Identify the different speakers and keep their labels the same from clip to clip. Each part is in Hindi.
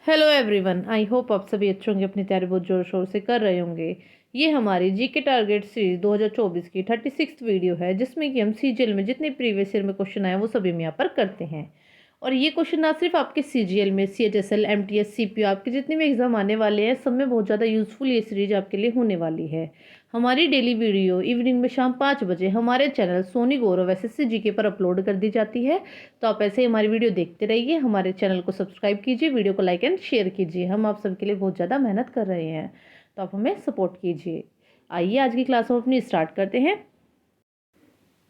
Speaker 1: हेलो एवरीवन, आई होप आप सभी अच्छे होंगे, अपनी तैयारी बहुत जोर शोर से कर रहे होंगे। ये हमारी जीके टारगेट सीरीज 2024 की 36वीं वीडियो है, जिसमें कि हम सीजीएल में जितने प्रीवियस ईयर में क्वेश्चन आए वो सभी हम यहाँ पर करते हैं। और ये क्वेश्चन ना सिर्फ आपके सीजीएल में, सीएचएसएल, एमटीएस, सीपीओ, आपके जितने भी एग्जाम आने वाले हैं सब में बहुत ज़्यादा यूजफुल ये सीरीज आपके लिए होने वाली है। हमारी डेली वीडियो इवनिंग में शाम 5 बजे हमारे चैनल सोनी गौरव एसएससी जीके पर अपलोड कर दी जाती है। तो आप ऐसे ही हमारी वीडियो देखते रहिए, हमारे चैनल को सब्सक्राइब कीजिए, वीडियो को लाइक एंड शेयर कीजिए। हम आप सबके लिए बहुत ज़्यादा मेहनत कर रहे हैं, तो आप हमें सपोर्ट कीजिए। आइए आज की क्लास हम अपनी स्टार्ट करते हैं।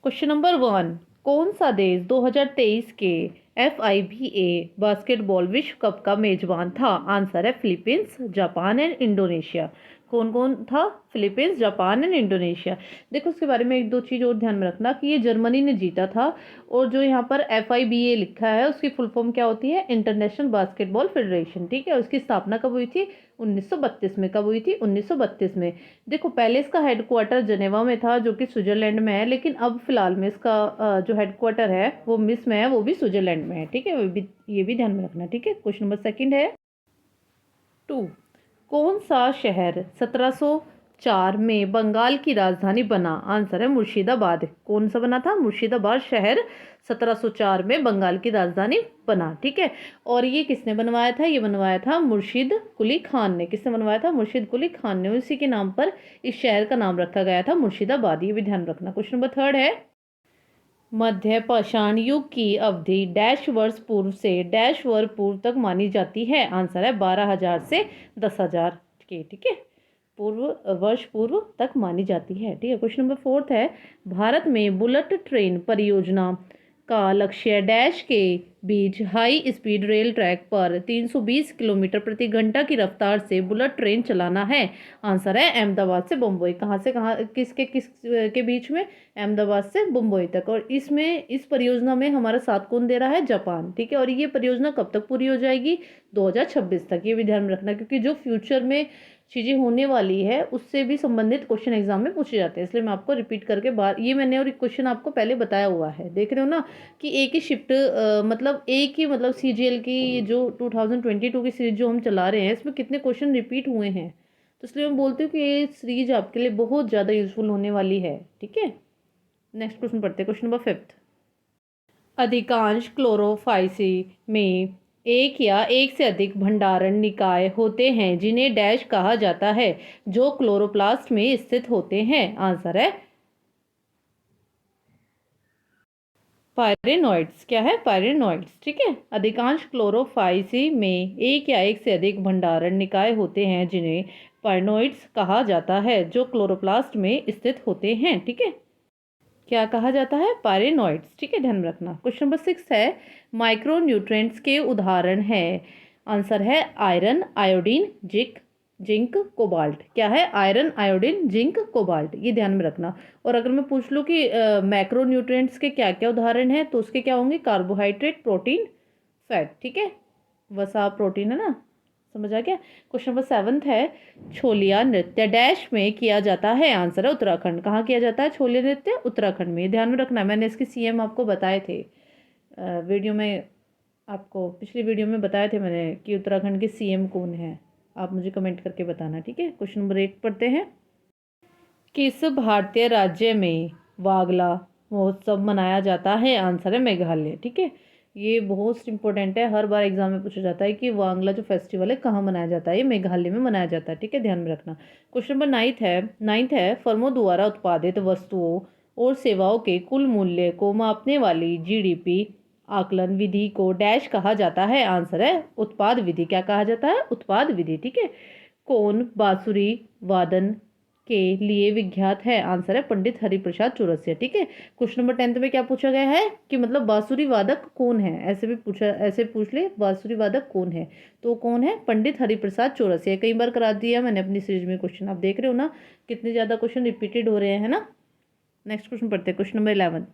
Speaker 1: क्वेश्चन नंबर 1, कौन सा देश 2023 के FIBA बास्केटबॉल विश्व कप का मेजबान था? आंसर है फिलीपींस, जापान एंड इंडोनेशिया। कौन कौन था? Philippines, Japan and Indonesia. देखो उसके बारे में एक दो चीज़ और ध्यान में रखना कि ये जर्मनी ने जीता था। और जो यहाँ पर FIBA लिखा है उसकी फुल फॉर्म क्या होती है? International basketball federation. ठीक है, उसकी स्थापना कब हुई थी? 1932 में। कब हुई थी? 1932 में। देखो पहले इसका हेडक्वार्टर जनेवा में था, जो कि स्विट्जरलैंड में है, लेकिन अब फिलहाल में इसका जो हेडक्वार्टर है वो मिस में है, वो भी स्विट्जरलैंड में है। ठीक है, ये भी ध्यान में रखना। ठीक है, क्वेश्चन नंबर सेकंड है 2, कौन सा शहर 1704 में बंगाल की राजधानी बना? आंसर है मुर्शिदाबाद। कौन सा बना था? मुर्शिदाबाद शहर 1704 में बंगाल की राजधानी बना। ठीक है, और ये किसने बनवाया था? ये बनवाया था मुर्शिद कुली खान ने। किसने बनवाया था? मुर्शिद कुली खान ने। उसी के नाम पर इस शहर का नाम रखा गया था मुर्शिदाबाद। ये भी ध्यान रखना। क्वेश्चन नंबर थर्ड है, मध्य पाषाण युग की अवधि डैश वर्ष पूर्व से डैश वर्ष पूर्व तक मानी जाती है? आंसर है 12,000 से 10,000 के। ठीक है, वर्ष पूर्व तक मानी जाती है। ठीक है, क्वेश्चन नंबर फोर्थ है, भारत में बुलेट ट्रेन परियोजना का लक्ष्य डैश के बीच हाई स्पीड रेल ट्रैक पर 320 किलोमीटर प्रति घंटा की रफ्तार से बुलेट ट्रेन चलाना है? आंसर है अहमदाबाद से बम्बई। कहाँ से कहाँ, किस के बीच में? अहमदाबाद से मुंबई तक। और इसमें इस परियोजना में हमारा साथ कौन दे रहा है? जापान। ठीक है, और ये परियोजना कब तक पूरी हो जाएगी? 2026 तक। ये भी ध्यान में रखना, क्योंकि जो फ्यूचर में चीज़ें होने वाली है उससे भी संबंधित क्वेश्चन एग्जाम में पूछे जाते हैं, इसलिए मैं आपको रिपीट करके बार ये मैंने और क्वेश्चन आपको पहले बताया हुआ है। देख रहे हो ना कि एक ही शिफ्ट मतलब एक ही मतलब सीजीएल की जो 2022 की सीरीज जो हम चला रहे हैं इसमें कितने क्वेश्चन रिपीट हुए हैं। तो इसलिए मैं बोलती हूँ कि ये सीरीज आपके लिए बहुत ज़्यादा यूजफुल होने वाली है। ठीक है, नेक्स्ट क्वेश्चन पढ़ते हैं। क्वेश्चन नंबर फिफ्थ, अधिकांश क्लोरोफाइसी में एक या एक से अधिक भंडारण निकाय होते हैं जिन्हें डैश कहा जाता है, जो क्लोरोप्लास्ट में स्थित होते हैं? आंसर है पायरेनोइड्स। क्या है? पायरेनोइड्स। ठीक है, अधिकांश क्लोरोफाइसी में एक या एक से अधिक भंडारण निकाय होते हैं जिन्हें पायरेनोइड्स कहा जाता है, जो क्लोरोप्लास्ट में स्थित होते हैं। ठीक है, क्या कहा जाता है? पायरेनोइड्स। ठीक है, ध्यान में रखना। क्वेश्चन नंबर 6 है, माइक्रो न्यूट्रिएंट्स के उदाहरण है? आंसर है आयरन, आयोडीन, जिंक, कोबाल्ट। क्या है? Iron, iodine, zinc, cobalt. ये ध्यान में रखना। और अगर मैं पूछ लूँ कि मैक्रो न्यूट्रिएंट्स के क्या क्या उदाहरण हैं, तो उसके क्या होंगे? Carbohydrate, protein, fat. ठीक है, वसा प्रोटीन है ना, समझ आ गया। क्वेश्चन नंबर 7 है, छोलिया नृत्य डैश में किया जाता है? आंसर है उत्तराखंड। कहाँ किया जाता है छोलिया नृत्य? उत्तराखंड में। ध्यान में रखना, मैंने इसके सीएम आपको बताए थे वीडियो में, आपको पिछली वीडियो में बताए थे मैंने कि उत्तराखंड के सीएम कौन है। आप मुझे कमेंट करके बताना। ठीक है, क्वेश्चन नंबर 8 पढ़ते हैं, किस भारतीय राज्य में वागला महोत्सव मनाया जाता है? आंसर है मेघालय। ठीक है, ये बहुत इंपॉर्टेंट है, हर बार एग्जाम में पूछा जाता है कि वांगला जो फेस्टिवल है कहाँ मनाया जाता है? ये मेघालय में मनाया जाता है। ठीक है, ध्यान में रखना। क्वेश्चन नंबर 9 है, फर्मों द्वारा उत्पादित वस्तुओं और सेवाओं के कुल मूल्य को मापने वाली जीडीपी आकलन विधि को डैश कहा जाता है? आंसर है उत्पाद विधि। क्या कहा जाता है? उत्पाद विधि। ठीक है, कौन बांसुरी वादन के लिए विख्यात है? आंसर है पंडित हरिप्रसाद चौरसिया। ठीक है, क्वेश्चन नंबर 10 में क्या पूछा गया है कि मतलब बांसुरी वादक कौन है? ऐसे भी पूछा, ऐसे पूछ ले बांसुरी वादक कौन है, तो कौन है? पंडित हरिप्रसाद चौरसिया। कई बार करा दिया मैंने अपनी सीरीज में क्वेश्चन, आप देख रहे हो ना कितने ज्यादा क्वेश्चन रिपीटेड हो रहे हैं ना। नेक्स्ट क्वेश्चन पढ़ते हैं। क्वेश्चन नंबर 11,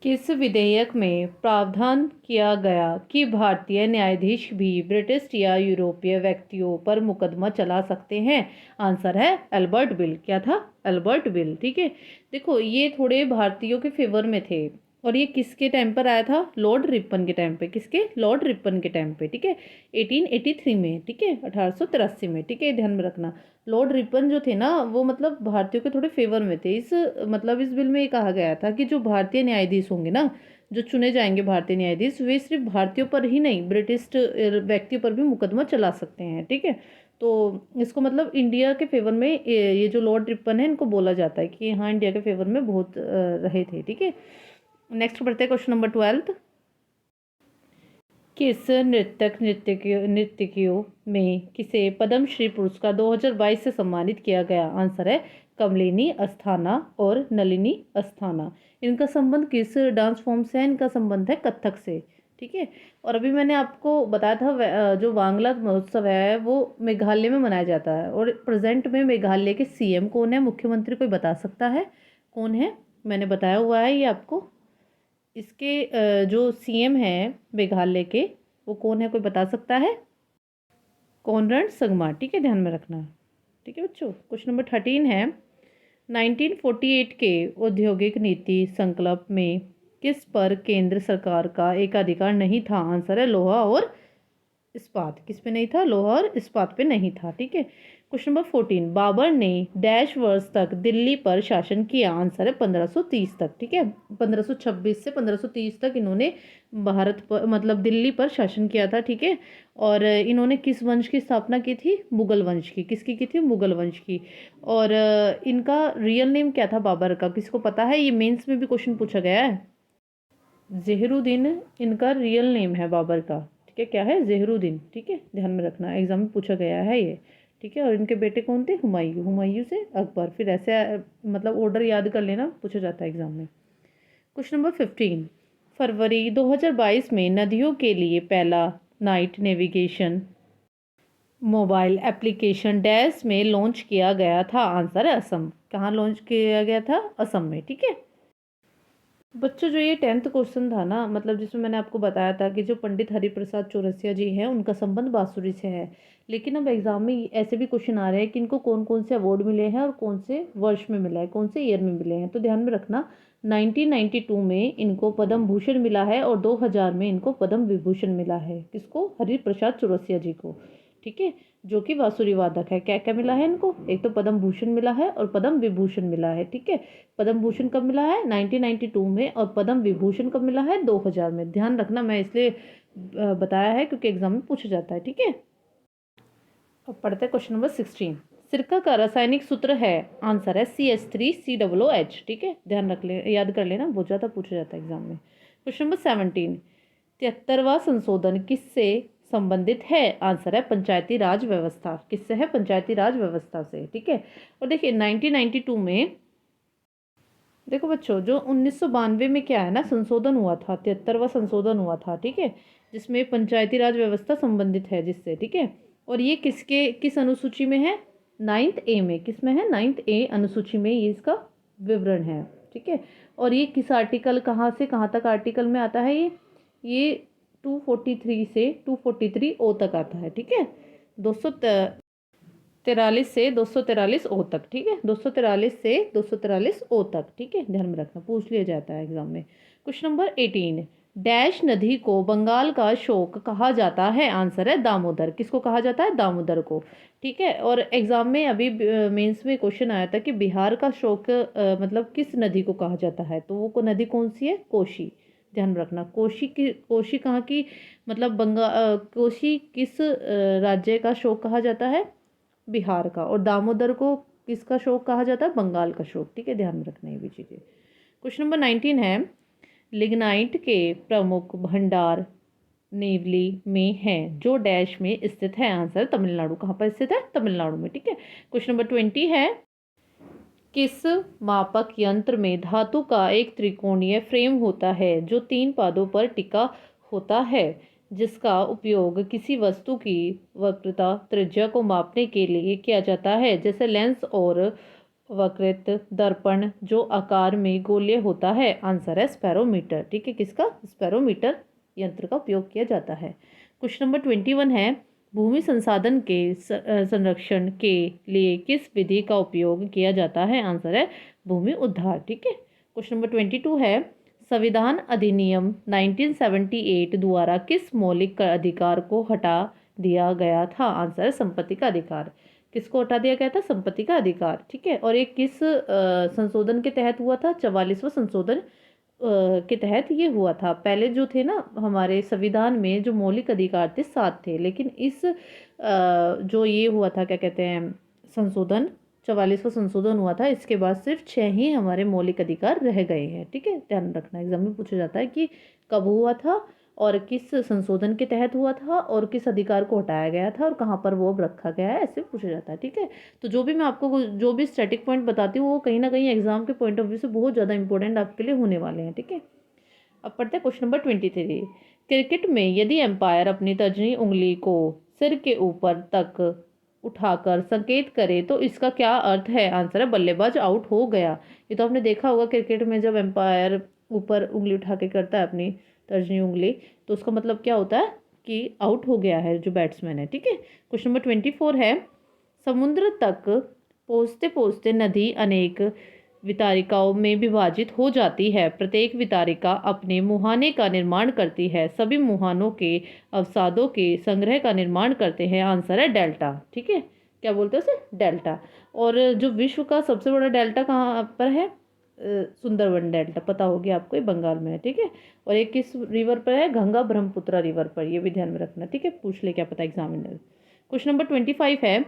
Speaker 1: किस विधेयक में प्रावधान किया गया कि भारतीय न्यायाधीश भी ब्रिटिश या यूरोपीय व्यक्तियों पर मुकदमा चला सकते हैं? आंसर है एल्बर्ट बिल। क्या था? Albert bill. ठीक है, देखो ये थोड़े भारतीयों के फेवर में थे, और ये किसके टाइम पर आया था? लॉर्ड रिपन के टाइम पे। किसके? लॉर्ड रिपन के टाइम पे, ठीक है, 1883 में, ठीक है, 1883 में, ठीक है, ध्यान में रखना। लॉर्ड रिपन जो थे ना, वो मतलब भारतीयों के थोड़े फेवर में थे। इस मतलब इस बिल में ये कहा गया था कि जो भारतीय न्यायाधीश होंगे ना, जो चुने जाएंगे भारतीय न्यायाधीश, वे सिर्फ भारतीयों पर ही नहीं, ब्रिटिश व्यक्तियों पर भी मुकदमा चला सकते हैं, ठीक है। तो इसको मतलब इंडिया के फेवर में ये जो लॉर्ड रिपन है, इनको बोला जाता है कि हाँ इंडिया के फेवर में बहुत रहे थे, ठीक है। नेक्स्ट बढ़ते हैं क्वेश्चन नंबर 12। किस नृत्यकियों में किसे पद्मश्री पुरस्कार 2022 से सम्मानित किया गया? आंसर है कमलिनी अस्थाना और नलिनी अस्थाना। इनका संबंध किस डांस फॉर्म से है? इनका संबंध है कथक से, ठीक है। और अभी मैंने आपको बताया था जो वांगला महोत्सव है वो मेघालय में मनाया जाता है। और प्रेजेंट में मेघालय के सीएम कौन है? मुख्यमंत्री कोई बता सकता है कौन है? मैंने बताया हुआ है ये आपको। इसके जो सीएम हैं मेघालय के, वो कौन है? कोई बता सकता है? कोनराड संगमा, ठीक है, ध्यान में रखना, ठीक है बच्चों। क्वेश्चन नंबर 13 है, 1948 के औद्योगिक नीति संकल्प में किस पर केंद्र सरकार का एकाधिकार नहीं था? आंसर है लोहा और इस्पात। किस पे नहीं था? लोहा और इस्पात पे नहीं था, ठीक है। क्वेश्चन नंबर 14, बाबर ने डैश वर्ष तक दिल्ली पर शासन किया? आंसर है 1530 तक, ठीक है। 1526 से 1530 तक इन्होंने भारत पर मतलब दिल्ली पर शासन किया था, ठीक है। और इन्होंने किस वंश की स्थापना की थी? मुगल वंश की। किसकी की थी? मुगल वंश की। और इनका रियल नेम क्या था बाबर का? किसको पता है? ये मेंस में भी क्वेश्चन पूछा गया है। ज़हीरुद्दीन इनका रियल नेम है बाबर का, ठीक है। क्या है? ज़हीरुद्दीन, ठीक है, ध्यान में रखना, एग्जाम में पूछा गया है ये, ठीक है। और इनके बेटे कौन थे? हुमायूं। हुमायूं से अकबर। फिर ऐसे मतलब ऑर्डर याद कर लेना, पूछा जाता है एग्जाम में। क्वेश्चन नंबर 15, फरवरी 2022 में नदियों के लिए पहला night navigation mobile application dash में लॉन्च किया गया था? आंसर है असम। कहाँ लॉन्च किया गया था? असम में, ठीक है। बच्चों जो ये 10th क्वेश्चन था ना, मतलब जिसमें मैंने आपको बताया था कि जो पंडित हरिप्रसाद चौरसिया जी हैं उनका संबंध बांसुरी से है। लेकिन अब एग्जाम में ऐसे भी क्वेश्चन आ रहे हैं कि इनको कौन कौन से अवार्ड मिले हैं और कौन से वर्ष में मिला है, कौन से ईयर में मिले हैं। तो ध्यान में रखना, 1992 में इनको पद्म भूषण मिला है और 2000 में इनको पद्म विभूषण मिला है। किसको? हरिप्रसाद चौरसिया जी को, ठीक है, जो कि बांसुरी वादक है। क्या क्या मिला है इनको? एक तो पद्म भूषण मिला है और पद्म विभूषण मिला है, ठीक है। पद्म भूषण कब मिला है? 1992 में। और पद्म विभूषण कब मिला है? 2000 में। ध्यान रखना, मैं इसलिए बताया है क्योंकि एग्जाम में पूछा जाता है, ठीक है। अब पढ़ते हैं क्वेश्चन नंबर 16। सिरका का रासायनिक सूत्र है? आंसर है CH3COOH, ठीक है, ध्यान रख ले, याद कर लेना, बहुत ज़्यादा पूछा जाता है एग्जाम में। क्वेश्चन नंबर 17, 73वां संशोधन किससे संबंधित है? आंसर है पंचायती राज व्यवस्था। किससे है? पंचायती राज व्यवस्था से, ठीक है। और देखिए 1992 में, देखो बच्चों, जो 1992 में क्या है ना, संशोधन हुआ था, 73वां संशोधन हुआ था, ठीक है, जिसमें पंचायती राज व्यवस्था संबंधित है जिससे, ठीक है। और ये किस अनुसूची में है? 9th A में। किस में है? 9th A अनुसूची में ये इसका विवरण है, ठीक है। और ये किस आर्टिकल, कहाँ से कहाँ तक आर्टिकल में आता है? ये 243 से 243 O तक आता है, ठीक है। 243 से 243 O तक, ठीक है, 243 से 243 O तक, ठीक है, ध्यान में रखना, पूछ लिया जाता है एग्जाम में। क्वेश्चन नंबर 18, डैश नदी को बंगाल का शोक कहा जाता है? आंसर है दामोदर। किसको कहा जाता है? दामोदर को, ठीक है। और एग्जाम में अभी मेंस में क्वेश्चन आया था कि बिहार का शोक मतलब किस नदी को कहा जाता है? तो वो नदी कौन सी है? कोशी। ध्यान रखना, कोशी कहाँ की, मतलब कोशी किस राज्य का शोक कहा जाता है? बिहार का। और दामोदर को किसका शोक कहा जाता है? बंगाल का शोक, ठीक है, ध्यान में रखना ये भी चीज़ें। क्वेश्चन नंबर 19 है, लिग्नाइट के प्रमुख भंडार नेवली में है जो डैश में स्थित है? आंसर तमिलनाडु। कहाँ पर स्थित है? तमिलनाडु में, ठीक है। क्वेश्चन नंबर 20 है, किस मापक यंत्र में धातु का एक त्रिकोणीय फ्रेम होता है जो 3 पादों पर टिका होता है, जिसका उपयोग किसी वस्तु की वक्रता त्रिज्या को मापने के लिए किया जाता है, जैसे लेंस और वक्रित दर्पण जो आकार में गोलीय होता है? आंसर है स्पेरोमीटर, ठीक है। किसका? स्पेरोमीटर यंत्र का उपयोग किया जाता है। क्वेश्चन नंबर 21 है, भूमि संसाधन के संरक्षण के लिए किस विधि का उपयोग किया जाता है? आंसर है भूमि उद्धार, ठीक है। क्वेश्चन नंबर 22 है, संविधान अधिनियम 1978 द्वारा किस मौलिक अधिकार को हटा दिया गया था? आंसर है संपत्ति का अधिकार। किसको हटा दिया गया था? संपत्ति का अधिकार। ठीक है, और ये किस संशोधन के तहत हुआ था? 44वां संशोधन के तहत ये हुआ था। पहले जो थे ना हमारे संविधान में जो मौलिक अधिकार थे 7 थे, लेकिन इस जो ये हुआ था क्या कहते हैं संशोधन, 44वां संशोधन हुआ था, इसके बाद सिर्फ 6 ही हमारे मौलिक अधिकार रह गए हैं। ठीक है, ध्यान रखना, एग्जाम में पूछा जाता है कि कब हुआ था और किस संशोधन के तहत हुआ था और किस अधिकार को हटाया गया था और कहाँ पर वो अब रखा गया है, ऐसे पूछा जाता है। ठीक है, तो जो भी मैं आपको जो भी स्टैटिक पॉइंट बताती हूँ वो कहीं ना कहीं एग्जाम के पॉइंट ऑफ व्यू से बहुत ज़्यादा इंपॉर्टेंट आपके लिए होने वाले हैं। ठीक है, अब पढ़ते हैं क्वेश्चन नंबर 23। क्रिकेट में यदि एम्पायर अपनी तर्जनी उंगली को सिर के ऊपर तक उठाकर संकेत करे तो इसका क्या अर्थ है? आंसर है बल्लेबाज आउट हो गया। ये तो आपने देखा होगा क्रिकेट में जब एम्पायर ऊपर उंगली उठा के करता है अपनी तर्जनी उंगली, तो उसका मतलब क्या होता है कि आउट हो गया है जो बैट्समैन है। ठीक है, क्वेश्चन नंबर 24 है, समुद्र तक पहुँचते पहुँचते नदी अनेक वितारिकाओं में विभाजित हो जाती है। प्रत्येक वितारिका अपने मुहाने का निर्माण करती है। सभी मुहानों के अवसादों के संग्रह का निर्माण करते हैं। आंसर है डेल्टा। ठीक है, क्या बोलते हैं उसे? डेल्टा। और जो विश्व का सबसे बड़ा डेल्टा कहाँ पर है? सुंदरबन डेल्टा, पता होगी आपको, ये बंगाल में है। ठीक है, और ये किस रिवर पर है? गंगा ब्रह्मपुत्र रिवर पर, ये भी ध्यान में रखना। ठीक है, पूछ ले क्या पता एग्जामिनर। क्वेश्चन नंबर 25 है,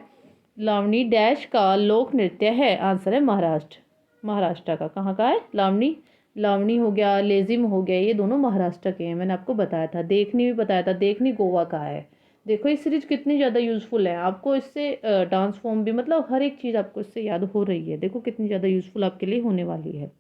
Speaker 1: लावणी डैश का लोक नृत्य है? आंसर है महाराष्ट्र। महाराष्ट्र का, कहाँ का है? लावणी। लावणी हो गया, लेजिम हो गया, ये दोनों महाराष्ट्र के हैं। मैंने आपको बताया था, देखनी भी बताया था, देखनी गोवा का है। देखो ये सीरीज कितनी ज़्यादा यूज़फुल है आपको, इससे डांस फॉर्म भी, मतलब हर एक चीज़ आपको इससे याद हो रही है। देखो कितनी ज़्यादा यूज़फुल आपके लिए होने वाली है।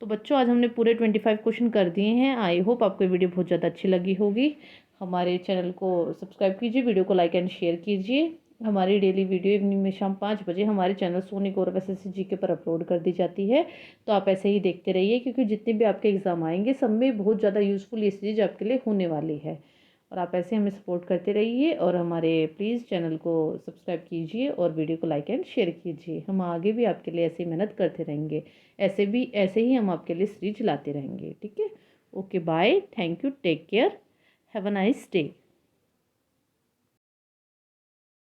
Speaker 1: तो बच्चों आज हमने पूरे 25 क्वेश्चन कर दिए हैं। आई होप आपको वीडियो बहुत ज़्यादा अच्छी लगी होगी। हमारे चैनल को सब्सक्राइब कीजिए, वीडियो को लाइक एंड शेयर कीजिए। हमारी डेली वीडियो इवनिंग में शाम 5 बजे हमारे चैनल सोनी गौरव एसएससी जीके पर अपलोड कर दी जाती है। तो आप ऐसे ही देखते रहिए, क्योंकि जितने भी आपके एग्ज़ाम आएंगे सब में बहुत ज़्यादा यूज़फुल ये सीरीज आपके लिए होने वाली है। और आप ऐसे हमें सपोर्ट करते रहिए और हमारे प्लीज़ चैनल को सब्सक्राइब कीजिए और वीडियो को लाइक एंड शेयर कीजिए। हम आगे भी आपके लिए ऐसे ही मेहनत करते रहेंगे, ऐसे ही हम आपके लिए सीरीज लाते रहेंगे। ठीक है, okay bye, thank you, take care, have a nice day.